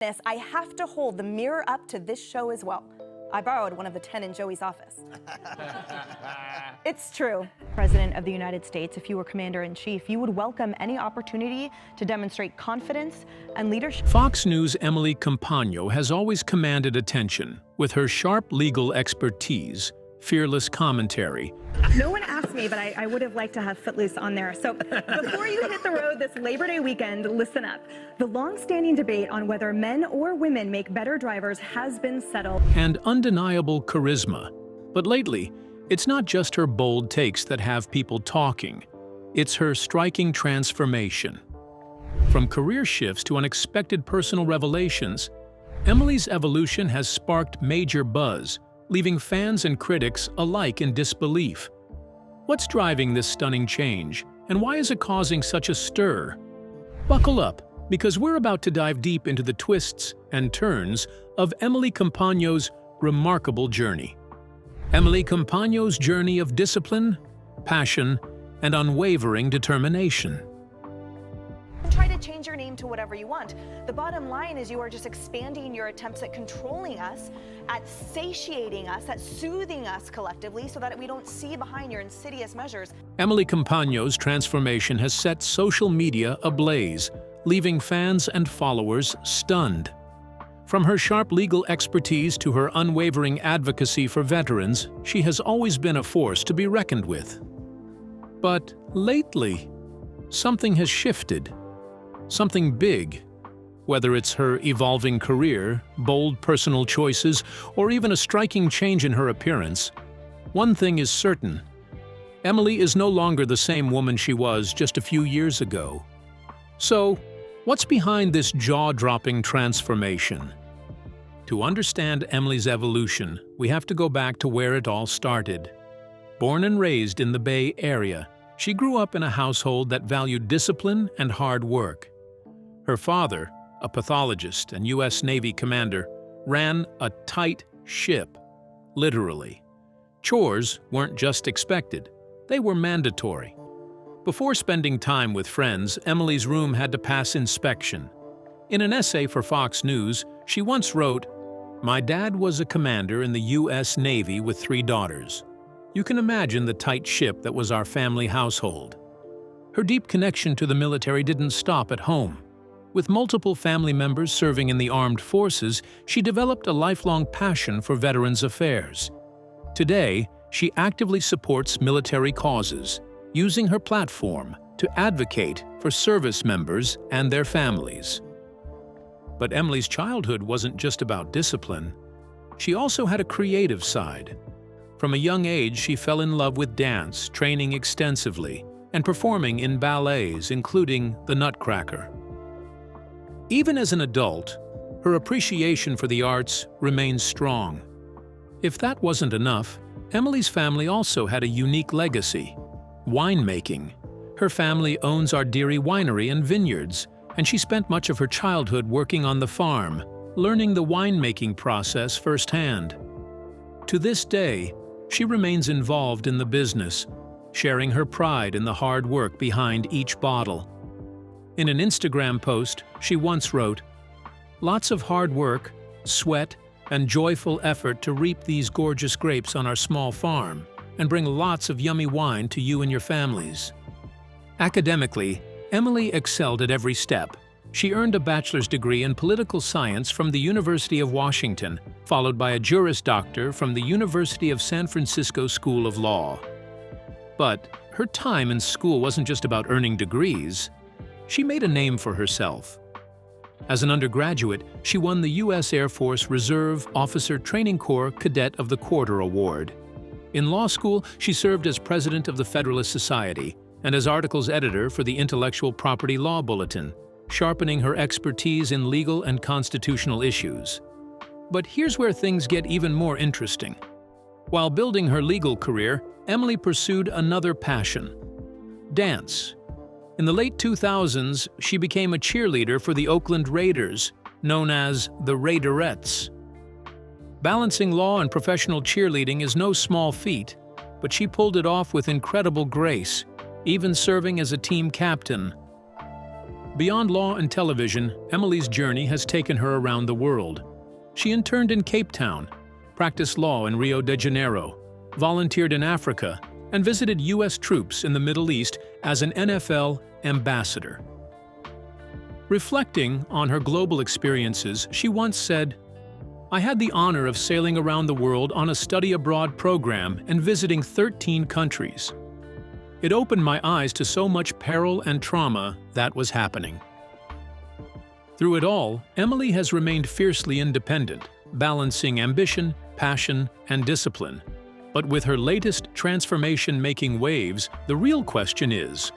this, I have to hold the mirror up to this show as well. I borrowed one of the 10 in Joey's office. It's true. President of the United States, if you were commander-in-chief, you would welcome any opportunity to demonstrate confidence and leadership. Fox News' Emily Compagno has always commanded attention with her sharp legal expertise, fearless commentary. No one asked me, but I would have liked to have Footloose on there. So before you hit the road this Labor Day weekend, listen up. The long-standing debate on whether men or women make better drivers has been settled. And undeniable charisma. But lately, it's not just her bold takes that have people talking. It's her striking transformation. From career shifts to unexpected personal revelations, Emily's evolution has sparked major buzz, leaving fans and critics alike in disbelief. What's driving this stunning change, and why is it causing such a stir? Buckle up, because we're about to dive deep into the twists and turns of Emily Compagno's remarkable journey. Emily Compagno's journey of discipline, passion, and unwavering determination. Try to change your name to whatever you want. The bottom line is you are just expanding your attempts at controlling us, at satiating us, at soothing us collectively so that we don't see behind your insidious measures. Emily Compagno's transformation has set social media ablaze, leaving fans and followers stunned. From her sharp legal expertise to her unwavering advocacy for veterans, she has always been a force to be reckoned with. But lately, something has shifted. Something big. Whether it's her evolving career, bold personal choices, or even a striking change in her appearance, one thing is certain. Emily is no longer the same woman she was just a few years ago. So, what's behind this jaw-dropping transformation? To understand Emily's evolution, we have to go back to where it all started. Born and raised in the Bay Area, she grew up in a household that valued discipline and hard work. Her father, a pathologist and U.S. Navy commander, ran a tight ship, literally. Chores weren't just expected, they were mandatory. Before spending time with friends, Emily's room had to pass inspection. In an essay for Fox News, she once wrote, "My dad was a commander in the U.S. Navy with 3 daughters. You can imagine the tight ship that was our family household." Her deep connection to the military didn't stop at home. With multiple family members serving in the armed forces, she developed a lifelong passion for veterans affairs. Today, she actively supports military causes, using her platform to advocate for service members and their families. But Emily's childhood wasn't just about discipline. She also had a creative side. From a young age, she fell in love with dance, training extensively, and performing in ballets, including the Nutcracker. Even as an adult, her appreciation for the arts remains strong. If that wasn't enough, Emily's family also had a unique legacy: winemaking. Her family owns Ardiri Winery and Vineyards, and she spent much of her childhood working on the farm, learning the winemaking process firsthand. To this day, she remains involved in the business, sharing her pride in the hard work behind each bottle. In an Instagram post, she once wrote, "Lots of hard work, sweat, and joyful effort to reap these gorgeous grapes on our small farm and bring lots of yummy wine to you and your families." Academically, Emily excelled at every step. She earned a bachelor's degree in political science from the University of Washington, followed by a Juris Doctor from the University of San Francisco School of Law. But her time in school wasn't just about earning degrees. She made a name for herself. As an undergraduate, she won the U.S. Air Force Reserve Officer Training Corps Cadet of the Quarter Award. In law school, she served as president of the Federalist Society and as articles editor for the Intellectual Property Law Bulletin, sharpening her expertise in legal and constitutional issues. But here's where things get even more interesting. While building her legal career, Emily pursued another passion: dance. In the late 2000s, she became a cheerleader for the Oakland Raiders, known as the Raiderettes. Balancing law and professional cheerleading is no small feat, but she pulled it off with incredible grace, even serving as a team captain. Beyond law and television, Emily's journey has taken her around the world. She interned in Cape Town, practiced law in Rio de Janeiro, volunteered in Africa, and visited U.S. troops in the Middle East as an NFL ambassador. Reflecting on her global experiences, she once said, "I had the honor of sailing around the world on a study abroad program and visiting 13 countries. It opened my eyes to so much peril and trauma that was happening." Through it all, Emily has remained fiercely independent, balancing ambition, passion, and discipline. But with her latest transformation making waves, the real question is,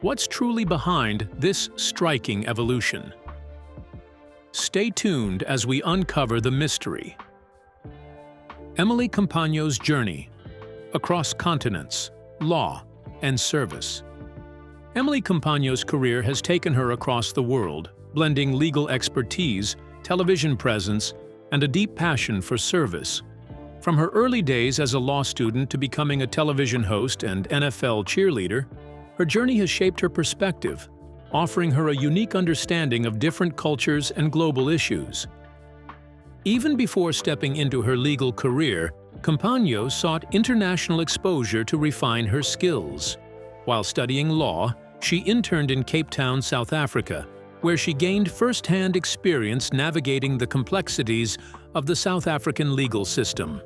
what's truly behind this striking evolution? Stay tuned as we uncover the mystery. Emily Compagno's journey across continents, law, and service. Emily Compagno's career has taken her across the world, blending legal expertise, television presence, and a deep passion for service. From her early days as a law student to becoming a television host and NFL cheerleader, her journey has shaped her perspective, offering her a unique understanding of different cultures and global issues. Even before stepping into her legal career, Compagno sought international exposure to refine her skills. While studying law, she interned in Cape Town, South Africa, where she gained first-hand experience navigating the complexities of the South African legal system.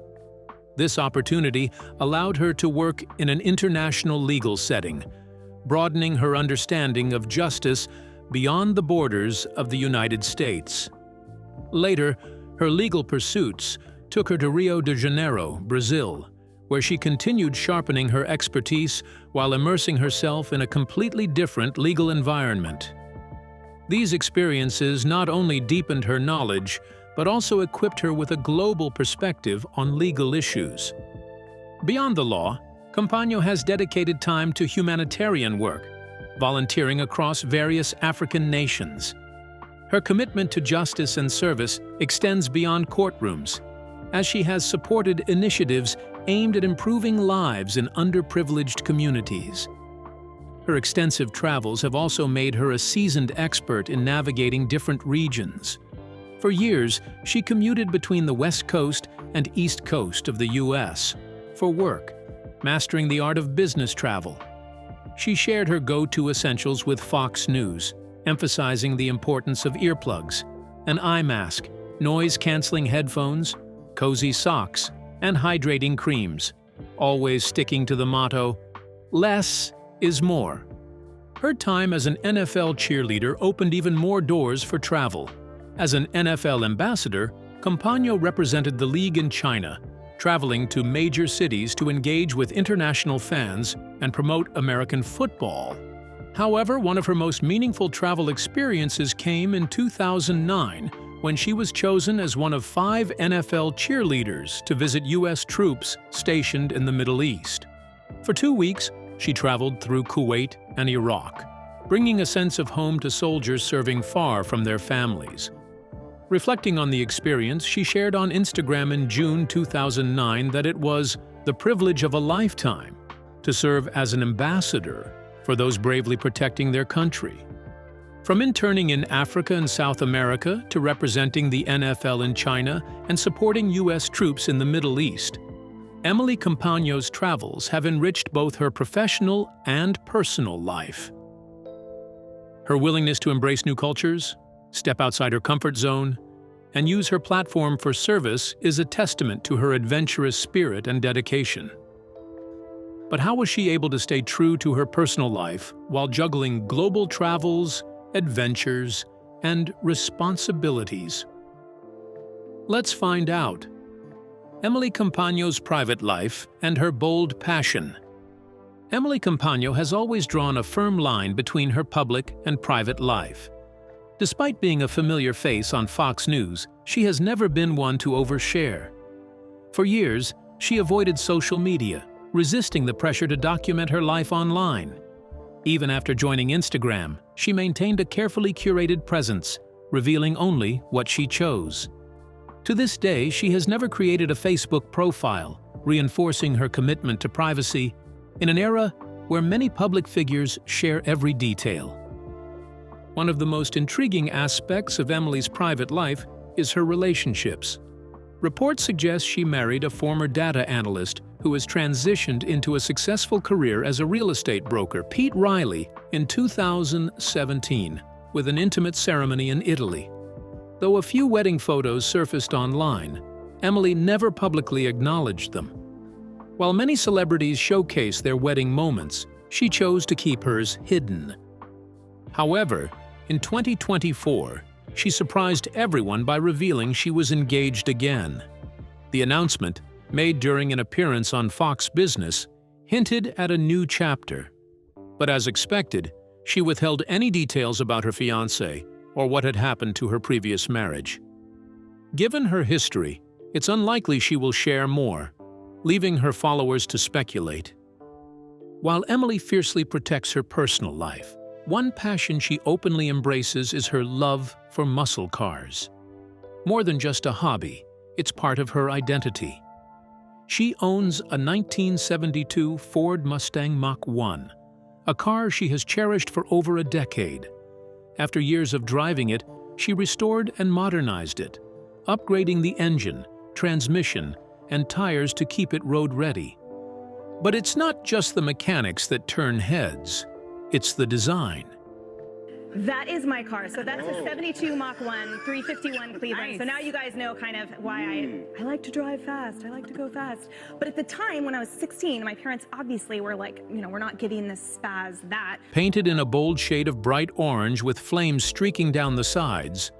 This opportunity allowed her to work in an international legal setting, broadening her understanding of justice beyond the borders of the United States. Later, her legal pursuits took her to Rio de Janeiro, Brazil, where she continued sharpening her expertise while immersing herself in a completely different legal environment. These experiences not only deepened her knowledge, but also equipped her with a global perspective on legal issues. Beyond the law, Compagno has dedicated time to humanitarian work, volunteering across various African nations. Her commitment to justice and service extends beyond courtrooms, as she has supported initiatives aimed at improving lives in underprivileged communities. Her extensive travels have also made her a seasoned expert in navigating different regions. For years, she commuted between the West Coast and East Coast of the U.S. for work, mastering the art of business travel. She shared her go-to essentials with Fox News, emphasizing the importance of earplugs, an eye mask, noise-canceling headphones, cozy socks, and hydrating creams, always sticking to the motto, "Less is more." Her time as an NFL cheerleader opened even more doors for travel. As an NFL ambassador, Compagno represented the league in China, traveling to major cities to engage with international fans and promote American football. However, one of her most meaningful travel experiences came in 2009, when she was chosen as one of 5 NFL cheerleaders to visit U.S. troops stationed in the Middle East. For 2 weeks, she traveled through Kuwait and Iraq, bringing a sense of home to soldiers serving far from their families. Reflecting on the experience, she shared on Instagram in June 2009 that it was the privilege of a lifetime to serve as an ambassador for those bravely protecting their country. From interning in Africa and South America to representing the NFL in China and supporting U.S. troops in the Middle East, Emily Compagno's travels have enriched both her professional and personal life. Her willingness to embrace new cultures, step outside her comfort zone, and use her platform for service is a testament to her adventurous spirit and dedication. But how was she able to stay true to her personal life while juggling global travels, adventures, and responsibilities? Let's find out. Emily Compagno's private life and her bold passion. Emily Compagno has always drawn a firm line between her public and private life. Despite being a familiar face on Fox News, she has never been one to overshare. For years, she avoided social media, resisting the pressure to document her life online. Even after joining Instagram, she maintained a carefully curated presence, revealing only what she chose. To this day, she has never created a Facebook profile, reinforcing her commitment to privacy in an era where many public figures share every detail. One of the most intriguing aspects of Emily's private life is her relationships. Reports suggest she married a former data analyst who has transitioned into a successful career as a real estate broker, Pete Riley, in 2017, with an intimate ceremony in Italy. Though a few wedding photos surfaced online, Emily never publicly acknowledged them. While many celebrities showcase their wedding moments, she chose to keep hers hidden. However, in 2024, she surprised everyone by revealing she was engaged again. The announcement, made during an appearance on Fox Business, hinted at a new chapter. But as expected, she withheld any details about her fiancé or what had happened to her previous marriage. Given her history, it's unlikely she will share more, leaving her followers to speculate. While Emily fiercely protects her personal life, one passion she openly embraces is her love for muscle cars. More than just a hobby, it's part of her identity. She owns a 1972 Ford Mustang Mach-1, a car she has cherished for over a decade. After years of driving it, she restored and modernized it, upgrading the engine, transmission, and tires to keep it road-ready. But it's not just the mechanics that turn heads, it's the design. That is my car. So that's a 72 Mach 1, 351 Cleveland. Nice. So now you guys know kind of why I like to drive fast. I like to go fast. But at the time when I was 16, my parents obviously were like, we're not giving this spaz that. Painted in a bold shade of bright orange with flames streaking down the sides,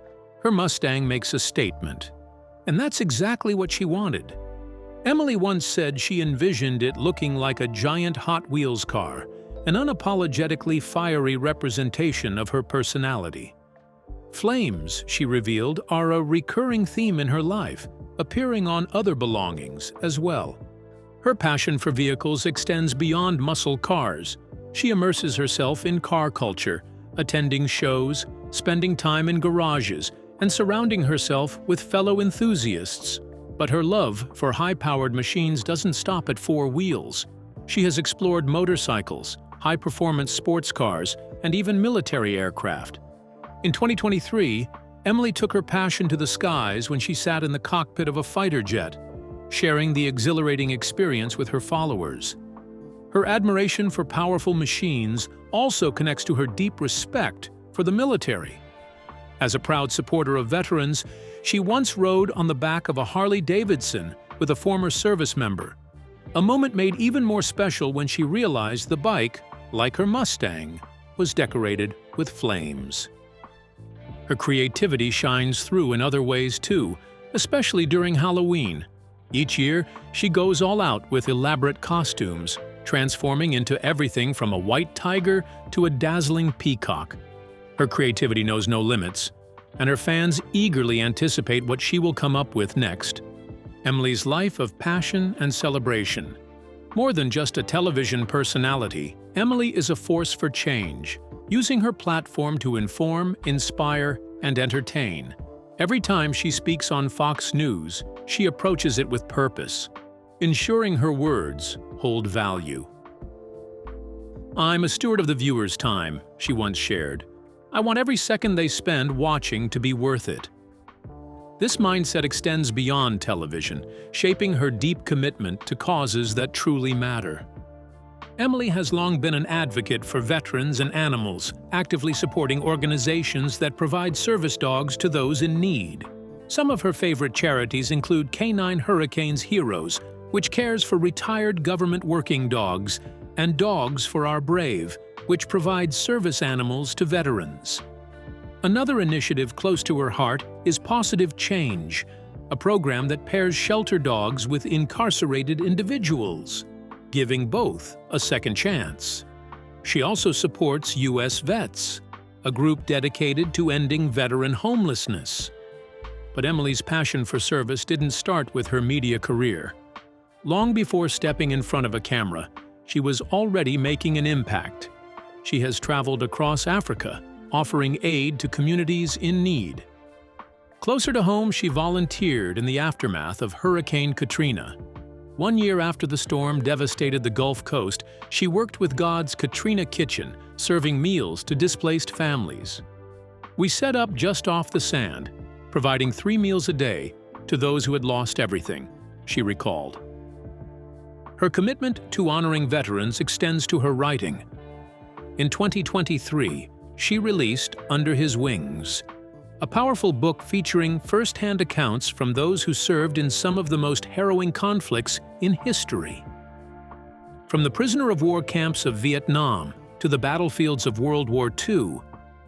her Mustang makes a statement. And that's exactly what she wanted. Emily once said she envisioned it looking like a giant Hot Wheels car, an unapologetically fiery representation of her personality. Flames, she revealed, are a recurring theme in her life, appearing on other belongings as well. Her passion for vehicles extends beyond muscle cars. She immerses herself in car culture, attending shows, spending time in garages, and surrounding herself with fellow enthusiasts. But her love for high-powered machines doesn't stop at four wheels. She has explored motorcycles, high-performance sports cars, and even military aircraft. In 2023, Emily took her passion to the skies when she sat in the cockpit of a fighter jet, sharing the exhilarating experience with her followers. Her admiration for powerful machines also connects to her deep respect for the military. As a proud supporter of veterans, she once rode on the back of a Harley-Davidson with a former service member, a moment made even more special when she realized the bike, like her Mustang, was decorated with flames. Her creativity shines through in other ways too, especially during Halloween. Each year, she goes all out with elaborate costumes, transforming into everything from a white tiger to a dazzling peacock. Her creativity knows no limits, and her fans eagerly anticipate what she will come up with next. Emily's life of passion and celebration. More than just a television personality, Emily is a force for change, using her platform to inform, inspire, and entertain. Every time she speaks on Fox News, she approaches it with purpose, ensuring her words hold value. "I'm a steward of the viewer's time," she once shared. "I want every second they spend watching to be worth it." This mindset extends beyond television, shaping her deep commitment to causes that truly matter. Emily has long been an advocate for veterans and animals, actively supporting organizations that provide service dogs to those in need. Some of her favorite charities include Canine Hurricanes Heroes, which cares for retired government working dogs, and Dogs for Our Brave, which provides service animals to veterans. Another initiative close to her heart is Positive Change, a program that pairs shelter dogs with incarcerated individuals, giving both a second chance. She also supports U.S. Vets, a group dedicated to ending veteran homelessness. But Emily's passion for service didn't start with her media career. Long before stepping in front of a camera, she was already making an impact. She has traveled across Africa, offering aid to communities in need. Closer to home, she volunteered in the aftermath of Hurricane Katrina. 1 year after the storm devastated the Gulf Coast, she worked with God's Katrina Kitchen, serving meals to displaced families. "We set up just off the sand, providing 3 meals a day to those who had lost everything," she recalled. Her commitment to honoring veterans extends to her writing. In 2023, she released Under His Wings, a powerful book featuring first-hand accounts from those who served in some of the most harrowing conflicts in history. From the prisoner of war camps of Vietnam to the battlefields of World War II,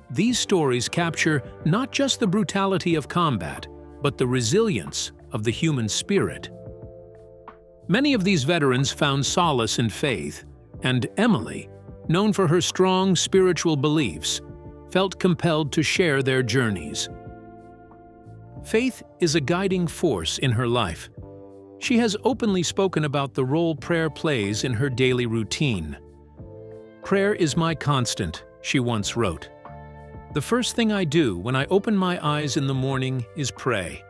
these stories capture not just the brutality of combat, but the resilience of the human spirit. Many of these veterans found solace in faith, and Emily, known for her strong spiritual beliefs, felt compelled to share their journeys. Faith is a guiding force in her life. She has openly spoken about the role prayer plays in her daily routine. "Prayer is my constant," she once wrote. "The first thing I do when I open my eyes in the morning is pray."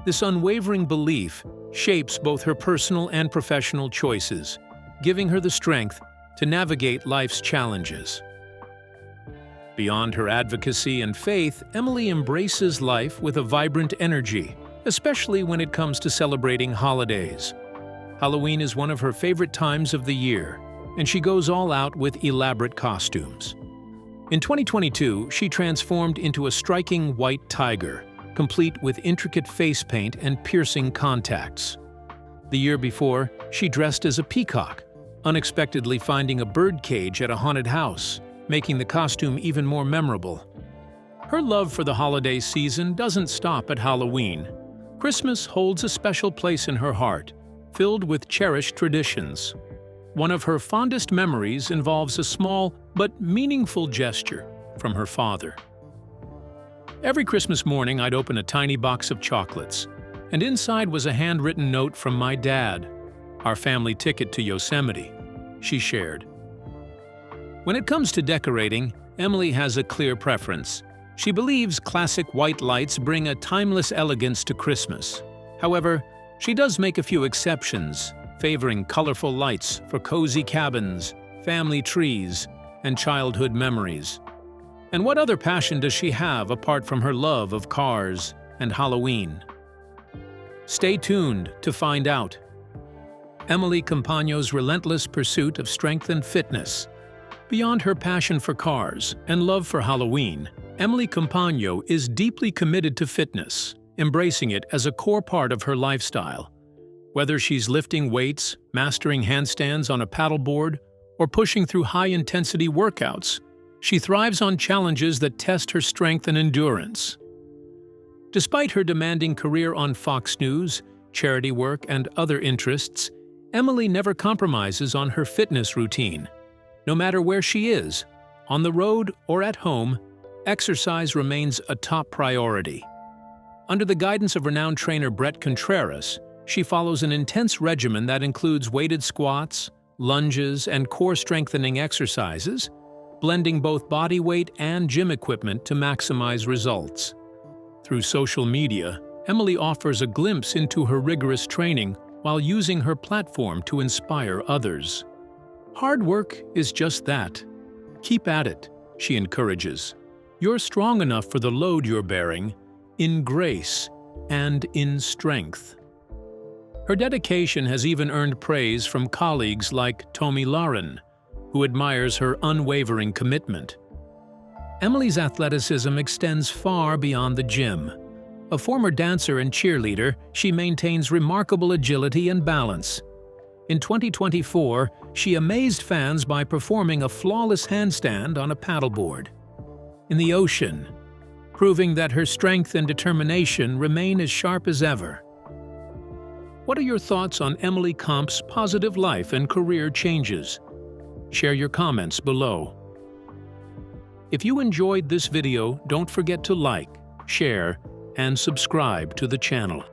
This unwavering belief shapes both her personal and professional choices, giving her the strength to navigate life's challenges. Beyond her advocacy and faith, Emily embraces life with a vibrant energy, especially when it comes to celebrating holidays. Halloween is one of her favorite times of the year, and she goes all out with elaborate costumes. In 2022, she transformed into a striking white tiger, complete with intricate face paint and piercing contacts. The year before, she dressed as a peacock, unexpectedly finding a bird cage at a haunted house, making the costume even more memorable. Her love for the holiday season doesn't stop at Halloween. Christmas holds a special place in her heart, filled with cherished traditions. One of her fondest memories involves a small but meaningful gesture from her father. "Every Christmas morning, I'd open a tiny box of chocolates, and inside was a handwritten note from my dad, our family ticket to Yosemite," she shared. When it comes to decorating, Emily has a clear preference. She believes classic white lights bring a timeless elegance to Christmas. However, she does make a few exceptions, favoring colorful lights for cozy cabins, family trees, and childhood memories. And what other passion does she have apart from her love of cars and Halloween? Stay tuned to find out. Emily Compagno's relentless pursuit of strength and fitness. Beyond her passion for cars and love for Halloween, Emily Compagno is deeply committed to fitness, embracing it as a core part of her lifestyle. Whether she's lifting weights, mastering handstands on a paddleboard, or pushing through high-intensity workouts, she thrives on challenges that test her strength and endurance. Despite her demanding career on Fox News, charity work, and other interests, Emily never compromises on her fitness routine. No matter where she is, on the road or at home, exercise remains a top priority. Under the guidance of renowned trainer Brett Contreras, she follows an intense regimen that includes weighted squats, lunges, and core-strengthening exercises, blending both body weight and gym equipment to maximize results. Through social media, Emily offers a glimpse into her rigorous training while using her platform to inspire others. "Hard work is just that. Keep at it," she encourages. "You're strong enough for the load you're bearing, in grace and in strength." Her dedication has even earned praise from colleagues like Tommy Lauren, who admires her unwavering commitment. Emily's athleticism extends far beyond the gym. A former dancer and cheerleader, she maintains remarkable agility and balance. In 2024, she amazed fans by performing a flawless handstand on a paddleboard. In the ocean, proving that her strength and determination remain as sharp as ever. What are your thoughts on Emily Comp's positive life and career changes? Share your comments below. If you enjoyed this video, don't forget to like, share, and subscribe to the channel.